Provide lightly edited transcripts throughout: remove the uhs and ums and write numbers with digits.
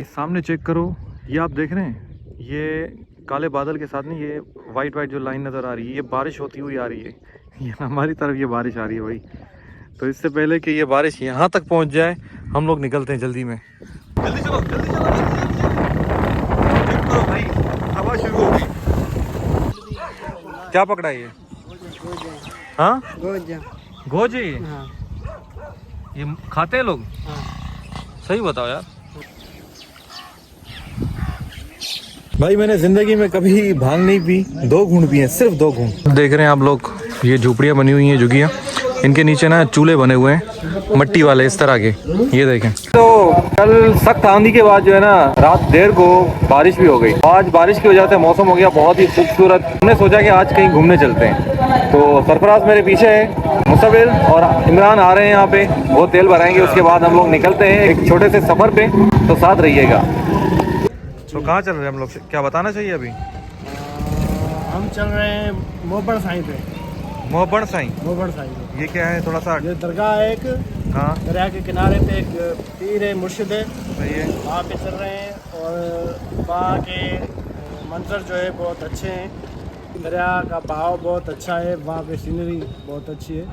सामने चेक करो, ये आप देख रहे हैं, ये काले बादल के साथ नहीं, ये वाइट वाइट जो लाइन नज़र आ रही है, ये बारिश होती हुई आ रही है। ये हमारी तरफ ये बारिश आ रही है भाई। तो इससे पहले कि ये बारिश यहाँ तक पहुँच जाए, हम लोग निकलते हैं जल्दी में। जल्दी चलो, जल्दी चलो, चेक करो भाई, हवा शुरू हो गई। क्या पकड़ा है ये? हाँ, गोजी। ये खाते हैं लोग? सही बताओ यार। भाई मैंने जिंदगी में कभी भांग नहीं पी, 2 घूंट पिए, सिर्फ 2 घूंट। देख रहे हैं आप लोग, ये झोपड़ियाँ बनी हुई हैं, झुग्गियाँ, इनके नीचे ना चूल्हे बने हुए हैं मट्टी वाले इस तरह के, ये देखें। तो कल सख्त आंधी के बाद जो है ना, रात देर को बारिश भी हो गई। आज बारिश की वजह से मौसम हो गया बहुत ही खूबसूरत। हमने सोचा कि आज कहीं घूमने चलते हैं। तो सरफराज मेरे पीछे है, मुस्तफिल और इमरान आ रहे हैं यहाँ पे, वो तेल भराएंगे, उसके बाद हम लोग निकलते हैं एक छोटे से सफ़र पे। तो साथ रहिएगा। तो कहाँ चल रहे हैं हम लोग, क्या बताना चाहिए अभी? हम चल रहे हैं मोहबड़ साईं पे। मोहबड़ साईं? मोहबड़ साईं पे। ये क्या है थोड़ा सा? ये दरगाह है एक, हाँ, दरिया के किनारे पे एक पीर है, मुर्शिद है, सही है। वहाँ पे चल रहे हैं। और वहाँ के मंजर जो है बहुत अच्छे हैं, दरिया का बहाव बहुत अच्छा है, वहाँ पे सीनरी बहुत अच्छी है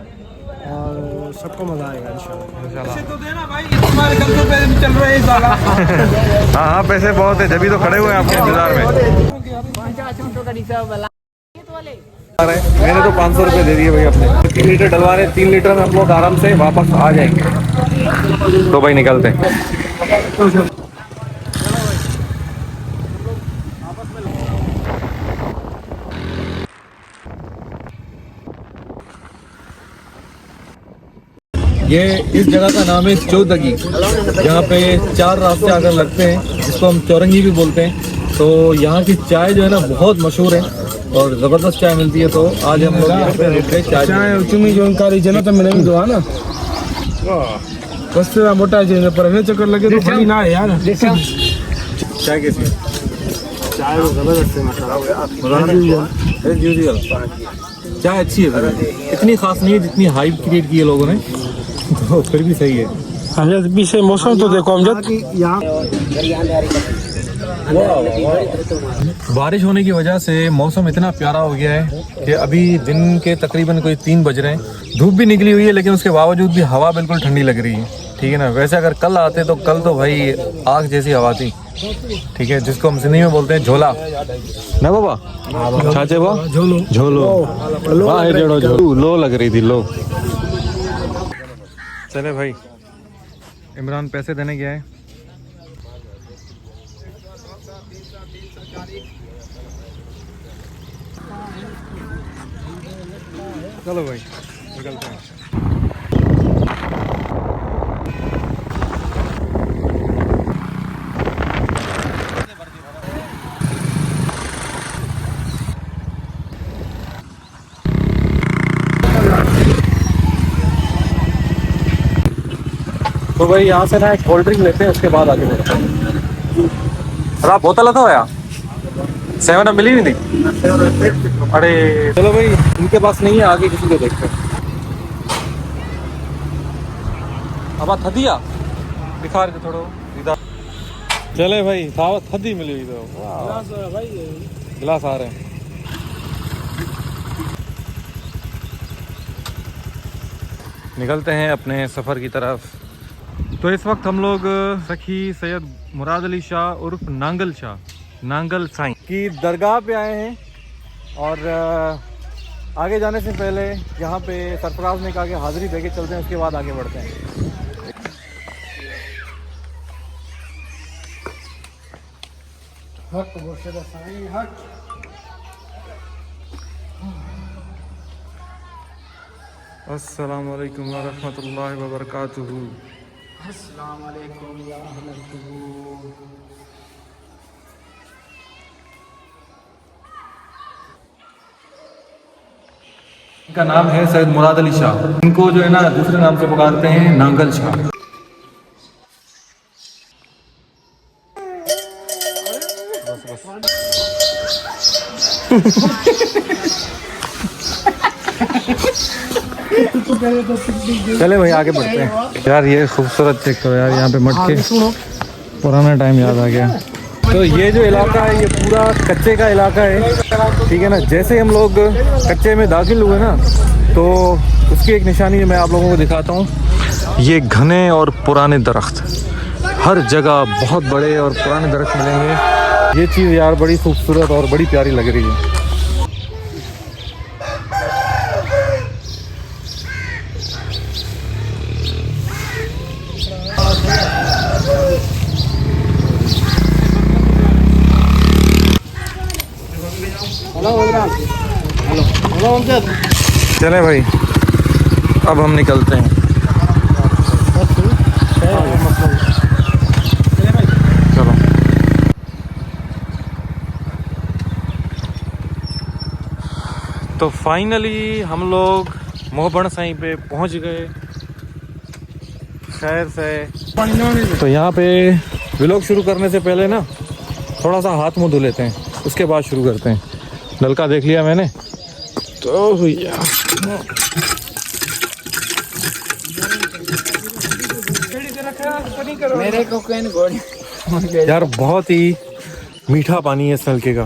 और सबको मज़ा आएगा इंशाल्लाह। पैसे तो देना भाई, हमारे घर तो पैसे चल रहे हैं साला। हाँ हाँ, पैसे बहुत है, जब तो खड़े हुए हैं आपके इंतजार में। मैंने तो 500 रुपये दे दिए भाई अपने। 3 लीटर डलवा रहे, 3 लीटर में हम लोग आराम से वापस आ जाएंगे। तो भाई निकलते हैं। ये इस जगह का नाम है चौदगी, जहाँ पे 4 रास्ते अगर लगते हैं, जिसको हम चौरंगी भी बोलते हैं। तो यहाँ की चाय जो है ना बहुत मशहूर है और ज़बरदस्त चाय मिलती है। तो आज हम लोग यहाँ पे रुक गए चाय तुम्हें जानकारी जन्नत में नहीं दो ना, बस मोटा चाहिए पर हमें चक्कर लगे तो खाली ना है यार। चाय कैसी? चाय जबरदस्त है माशाल्लाह। चाय अच्छी है, इतनी खास नहीं है जितनी हाइप क्रिएट की है लोगों ने, तो फिर भी सही है। हमने पीछे मौसम तो देखो अमजद, यहाँ बारिश होने की वजह से मौसम इतना प्यारा हो गया है कि अभी दिन के तकरीबन कोई 3 बज रहे हैं। धूप भी निकली हुई है, लेकिन उसके बावजूद भी हवा बिल्कुल ठंडी लग रही है। ठीक है ना? वैसे अगर कल आते तो कल तो भाई आग जैसी हवा थी। ठीक है, जिसको हम सिंधी में बोलते हैं झोला ना बाबा, छाचे बा झोलो, झोलो झोलो, लो लग रही थी, लो। चले भाई, इमरान पैसे देने गया है। चलो भाई निकलते हैं। तो भाई यहाँ से ना एक कोल्ड ड्रिंक लेते हैं, उसके बाद आगे बढ़ते हैं। अरे आप बोतल तो आया 7 मिली नहीं थी? अरे चलो भाई, इनके पास नहीं है, आगे किसी को देखते हैं। अब आप थदिया दिखा रहे थे थोड़ा इधर। चले भाई, थदी मिली हुई तो गिलास आ रहे हैं। निकलते हैं अपने सफ़र की तरफ। तो इस वक्त हम लोग सखी सैयद मुराद अली शाह उर्फ नांगल शाह, नांगल साईं की दरगाह पे आए हैं। और आगे जाने से पहले यहाँ पे सरफराज ने कहा कि हाज़िरी देके चलते हैं, उसके बाद आगे बढ़ते हैं। हक मुर्शिद साईं हक। अस्सलाम वालेकुम व रहमतुल्लाहि व बरकातुहू। अस्सलाम वालेकुम या रहमतुल्लाह। इनका नाम है सैयद मुराद अली शाह। इनको जो है ना दूसरे नाम से पुकारते हैं नांगल शाह। चले भाई आगे बढ़ते हैं। यार ये खूबसूरत चेक करो यार, यहाँ पे मटके पुराना टाइम याद आ गया। तो ये जो इलाका है ये पूरा कच्चे का इलाका है, ठीक है ना। जैसे हम लोग कच्चे में दाखिल हुए ना तो उसकी एक निशानी मैं आप लोगों को दिखाता हूँ। ये घने और पुराने दरख्त, हर जगह बहुत बड़े और पुराने दरख्त मिलेंगे। ये चीज़ यार बड़ी खूबसूरत और बड़ी प्यारी लग रही है। चले भाई, अब हम निकलते हैं। चलो। तो फाइनली हम लोग मोहबण साईं पे पहुंच गए खैर से। तो यहाँ पे व्लॉग शुरू करने से पहले ना थोड़ा सा हाथ मुंह धो लेते हैं, उसके बाद शुरू करते हैं। नलका देख लिया मैंने तो भैया मेरे को यार बहुत ही मीठा पानी है इस नलके का।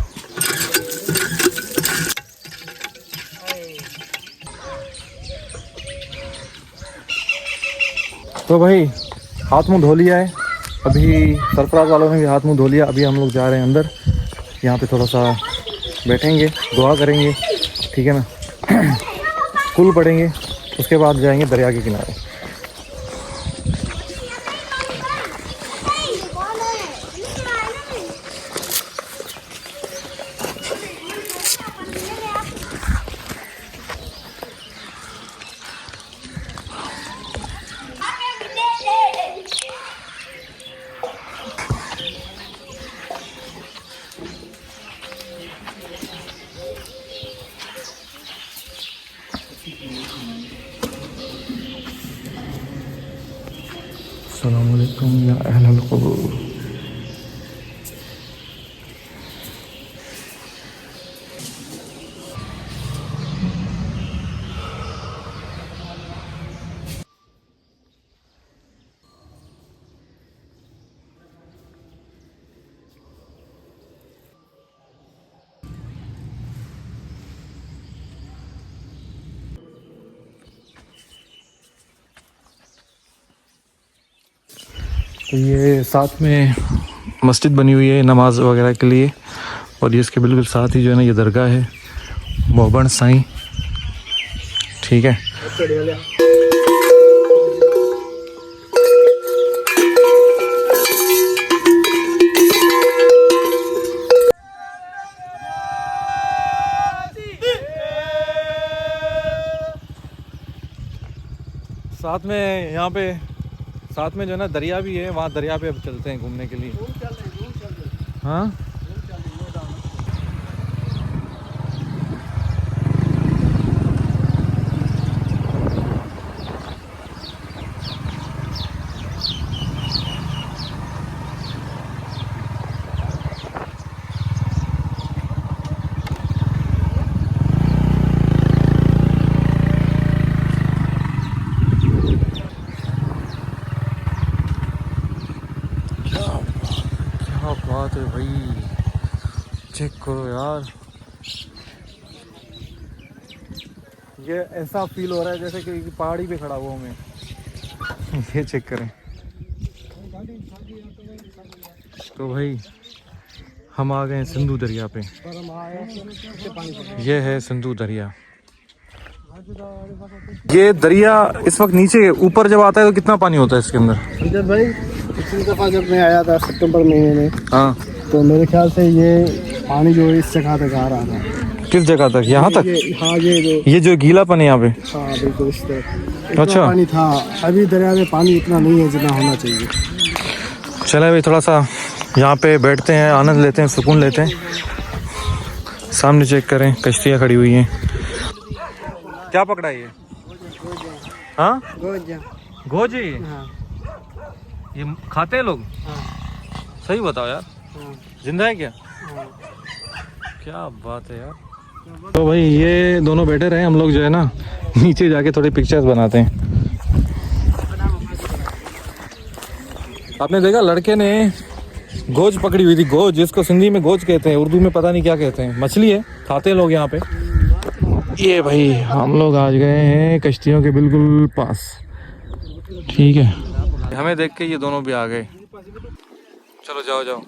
तो भाई हाथ मुंह धो लिया है, अभी सरफराज वालों ने भी हाथ मुंह धो लिया। अभी हम लोग जा रहे हैं अंदर, यहाँ पे थोड़ा सा बैठेंगे, दुआ करेंगे, ठीक है ना। कुल पढ़ेंगे, उसके बाद जाएंगे दरिया के किनारे। अस्सलामु अलैकुम या अहलल क़ुबूर। तो ये साथ में मस्जिद बनी हुई है नमाज वगैरह के लिए, और ये इसके बिल्कुल साथ ही जो है ना ये दरगाह है मोहबण साईं, ठीक है। साथ में यहाँ पे साथ में जो है ना दरिया भी है, वहाँ दरिया पे अब चलते हैं घूमने के लिए। हाँ बात है भाई, चेक करो यार, ये ऐसा फील हो रहा है जैसे कि पहाड़ी पे खड़ा हुआ हूँ मैं। ये चेक करें। तो भाई हम आ गए हैं सिंधु दरिया पे। ये है सिंधु दरिया। ये दरिया इस वक्त नीचे, ऊपर जब आता है तो कितना पानी होता है इसके अंदर? भाई पिछली दफ़ा जब मैं आया था सितंबर महीने में, हाँ, तो मेरे ख्याल से ये पानी जो है इस जगह तक आ रहा था। किस जगह तक? यहाँ तक? हाँ ये जो गीलापन है यहाँ पे। हाँ बिल्कुल इस तरह अच्छा पानी था। अभी दरिया में पानी इतना नहीं है जितना होना चाहिए। चले भाई थोड़ा सा यहाँ पे बैठते हैं, आनंद लेते हैं, सुकून लेते हैं। सामने चेक करें, कश्तियाँ खड़ी हुई हैं। क्या पकड़ा ये? हाँ गोजी। हाँ। ये खाते हैं लोग? हाँ। सही बताओ यार, हाँ। जिंदा है क्या? हाँ। क्या बात है यार। तो भाई ये दोनों बैठे रहे, हम लोग जो है ना नीचे जाके थोड़ी पिक्चर्स बनाते हैं। आपने देखा लड़के ने गोज पकड़ी हुई थी, गोज, जिसको सिंधी में गोज कहते हैं, उर्दू में पता नहीं क्या कहते हैं, मछली है, खाते हैं लोग यहाँ पे। ये भाई हम लोग आज गए हैं कश्तियों के बिल्कुल पास, ठीक है। हमें देख के ये दोनों भी आ गए। चलो जाओ जाओ।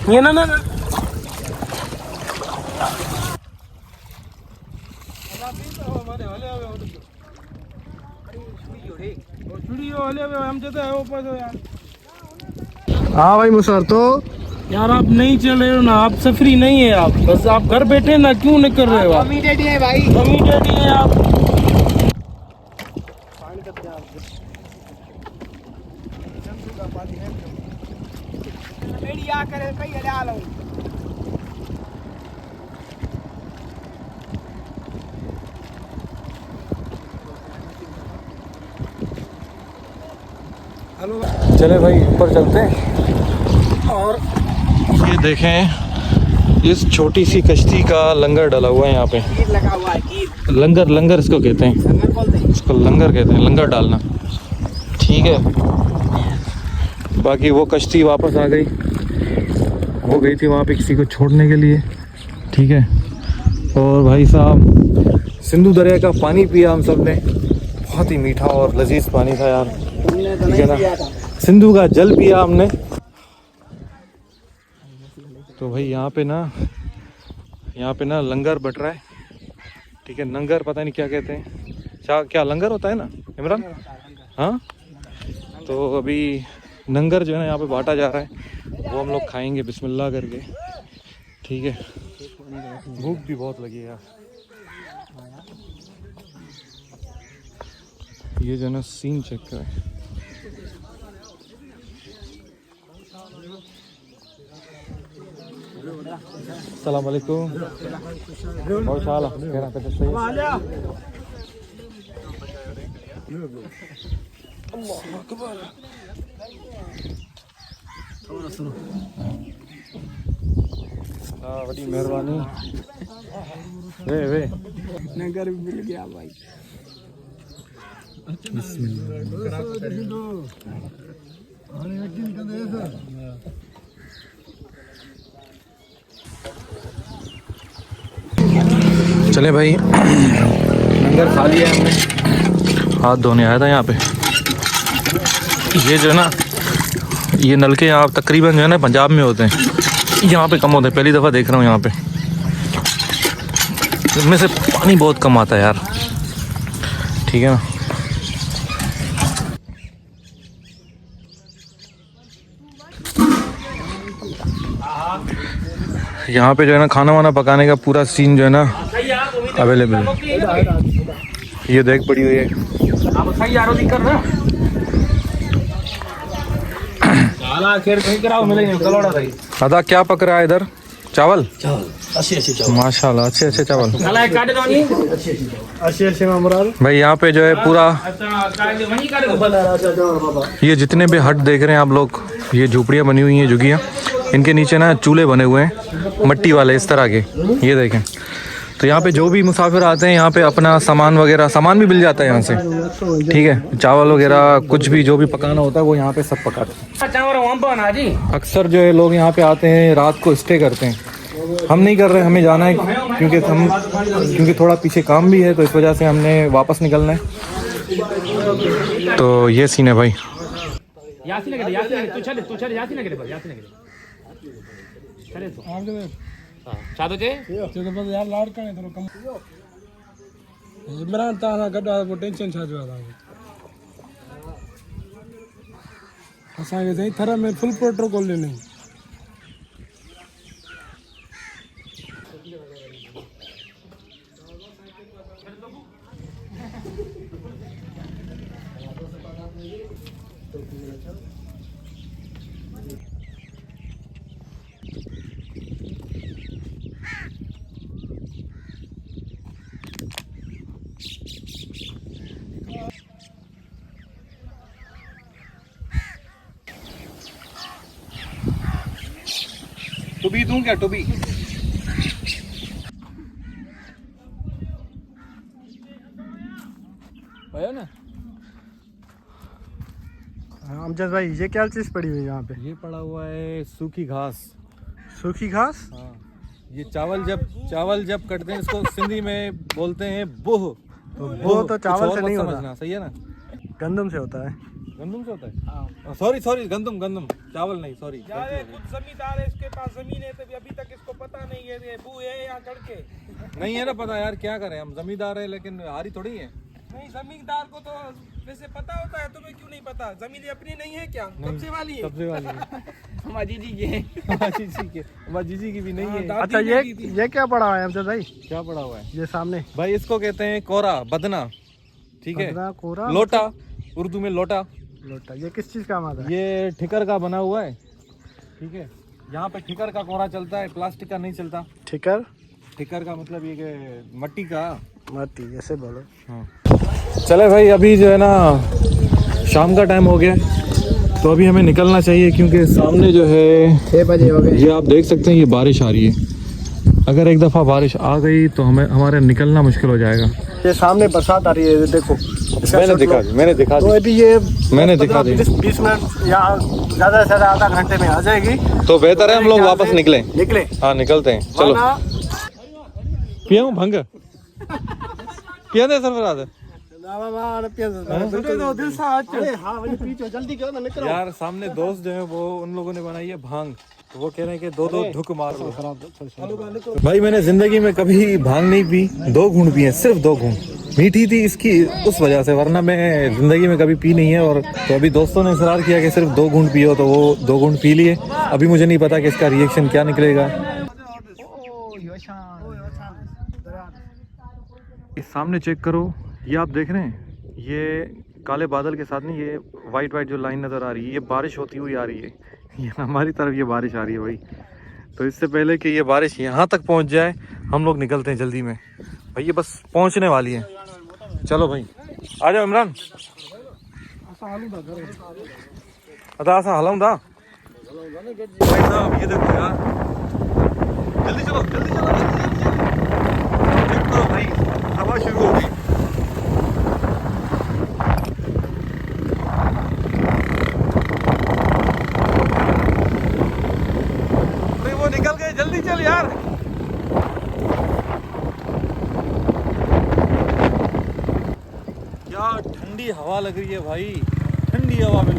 ये ना हाँ भाई मुसर, तो यार आप नहीं चल रहे हो ना, आप सफरी नहीं है, आप बस आप घर बैठे ना, क्यों नहीं कर रहे हो आप? कमिटेड है भाई, कमिटेड है आप। मीडिया करे कई हटा लो। चले भाई ऊपर चलते हैं। और ये देखें, इस छोटी सी कश्ती का लंगर डला हुआ है यहाँ पे। कीट लगा हुआ है, कीट लंगर, लंगर इसको कहते हैं, संगत बोलते हैं। इसको लंगर कहते हैं, लंगर डालना, ठीक है। बाकी वो कश्ती वापस आ गई, वो गई थी वहाँ पे किसी को छोड़ने के लिए, ठीक है। और भाई साहब सिंधु दरिया का पानी पिया हम सब ने, बहुत ही मीठा और लजीज पानी था यार, तुमने तो ठीक है नहीं ना। किया था। सिंधु का जल पिया हमने। तो भाई यहाँ पे ना लंगर बट रहा है, ठीक है। लंगर पता नहीं क्या कहते हैं, क्या लंगर होता है ना इमरान? हाँ, तो अभी लंगर जो है ना यहाँ पे बांटा जा रहा है, वो हम लोग खाएंगे बिस्मिल्लाह करके, ठीक है। भूख भी बहुत लगी है यार। ये जो है ना सीन चेक करें। अस्सलाम वालेकुम। बहुत साल कहना कहते सही। अल्लाह अकबर। हाँ बड़ी मेहरबानी। वे नगर मिल गया भाई। चले भाई, लंगर खा लिया हमने, हाथ धोने आया था यहाँ पे। ये जो है ना, ये नलके यहाँ तकरीबन जो है ना पंजाब में होते हैं, यहाँ पे कम होते हैं, पहली दफ़ा देख रहा हूँ यहाँ पे। इनमें से पानी बहुत कम आता है यार, ठीक है ना। यहाँ पे जो है ना खाना वाना पकाने का पूरा सीन जो है ना अवेलेबल है। ये देख पड़ी हुई है। अदा क्या पक रहा है इधर? चावल माशाल्लाह, अच्छे अच्छे चावल। भाई यहाँ पे जो है पूरा, ये जितने भी हट देख रहे हैं आप लोग, ये झोपड़ियाँ बनी हुई हैं, झुग्गियाँ, इनके नीचे ना चूल्हे बने हुए हैं मट्टी वाले इस तरह के, ये देखें। तो यहाँ पे जो भी मुसाफिर आते हैं यहाँ पे अपना सामान वगैरह, सामान भी मिल जाता है यहाँ से, ठीक है। चावल वगैरह कुछ भी जो भी पकाना होता है वो यहाँ पे सब पकाते हैं। अक्सर जो है लोग यहाँ पे आते हैं, रात को स्टे करते हैं। हम नहीं कर रहे, हमें जाना है क्योंकि थोड़ा पीछे काम भी है, तो इस वजह से हमने वापस निकलना है। तो ये सीन है भाई। इमरान ताना गड्ढा वो टेंशन छा जो आहे असांखे सही थर में फुल प्रोटोकॉल ॾिनई। टुबी दूं क्या टुबी? भैया ना अमजद भाई ये क्या चीज़ पड़ी हुई है यहाँ पे? ये पड़ा हुआ है सूखी घास। सूखी घास? हाँ, ये चावल जब कटते हैं इसको सिंधी में बोलते हैं बुह। तो वो तो चावल से नहीं होता, समझना, सही है ना? गंदम से होता है। गंदम से होता है? सॉरी गंदम चावल नहीं, सॉरी। यार कुछ जमींदार है, इसके पास जमीन है, तभी अभी तक इसको पता नहीं है ये बू है या गड़के। नहीं है ना पता यार, क्या करें हम, जमींदार है लेकिन हारी थोड़ी है। नहीं, जमींदार को तो वैसे पता होता है, तुम्हें क्यों नहीं पता? जमीन अपनी नहीं है क्या? कब्जे वाली है। कब्जे वाली है। हमारी जी की है। हमारी जीजी की भी नहीं है। अच्छा ये क्या पड़ा हुआ है अमजद भाई? क्या पड़ा हुआ है ये सामने भाई? इसको कहते हैं कोरा बदना, ठीक है? बदना, कोरा, लोटा, उर्दू में लोटा। लोटा। ये किस चीज़ काम आता है? ये ठिकर का बना हुआ है, ठीक है? यहाँ पे ठिकर का कोरा चलता है, प्लास्टिक का नहीं चलता। ठिकर? ठिकर का मतलब ये कि मट्टी का। मट्टी ऐसे बोलो। हाँ। चले भाई, अभी जो है ना शाम का टाइम हो गया, तो अभी हमें निकलना चाहिए क्योंकि सामने जो है 6 बजे हो गए। ये आप देख सकते हैं, ये बारिश आ रही है। अगर एक दफ़ा बारिश आ गई तो हमारे निकलना मुश्किल हो जाएगा। ये सामने बरसात आ रही है, देखो। मैंने दिखा तो अभी ये मैंने दिखा दी। 20 मिनट या ज़्यादा से ज़्यादा आधा घंटे में आ जाएगी, तो बेहतर है हम लोग वापस निकले। हाँ निकलते हैं, चलो। पिया हूँ भंग पिया दे सरफराज। जल्दी करो ना, निकलो। यार सामने दोस्त जो है वो उन लोगों ने बनाई है भांग, तो वो कह रहे हैं कि दो ढुक मार लो। भाई मैंने जिंदगी में कभी भांग नहीं पी, 2 घूंट पिए, सिर्फ 2 घूंट। मीठी थी इसकी उस वजह से, वरना मैं जिंदगी में कभी पी नहीं है। और तो अभी दोस्तों ने इसरार किया कि सिर्फ 2 घूंट पियो, तो वो 2 घूंट पी लिए। अभी मुझे नहीं पता कि इसका रिएक्शन क्या निकलेगा। इस सामने चेक करो, ये आप देख रहे हैं, ये काले बादल के साथ नहीं, ये वाइट जो लाइन नज़र आ रही है, ये बारिश होती हुई आ रही है। ये हमारी तरफ ये बारिश आ रही है भाई। तो इससे पहले कि ये बारिश यहाँ तक पहुँच जाए, हम लोग निकलते हैं जल्दी में भाई, ये बस पहुँचने वाली है। चलो भाई, आ जाओ इमरान। ऐसा हलाऊं था भाई साहब, ये देखो यार, जल्दी चलो देखो भाई, हवा शुरू हो गई। अरे वो निकल गए, जल्दी चल यार। क्या ठंडी हवा लग रही है भाई, ठंडी हवा में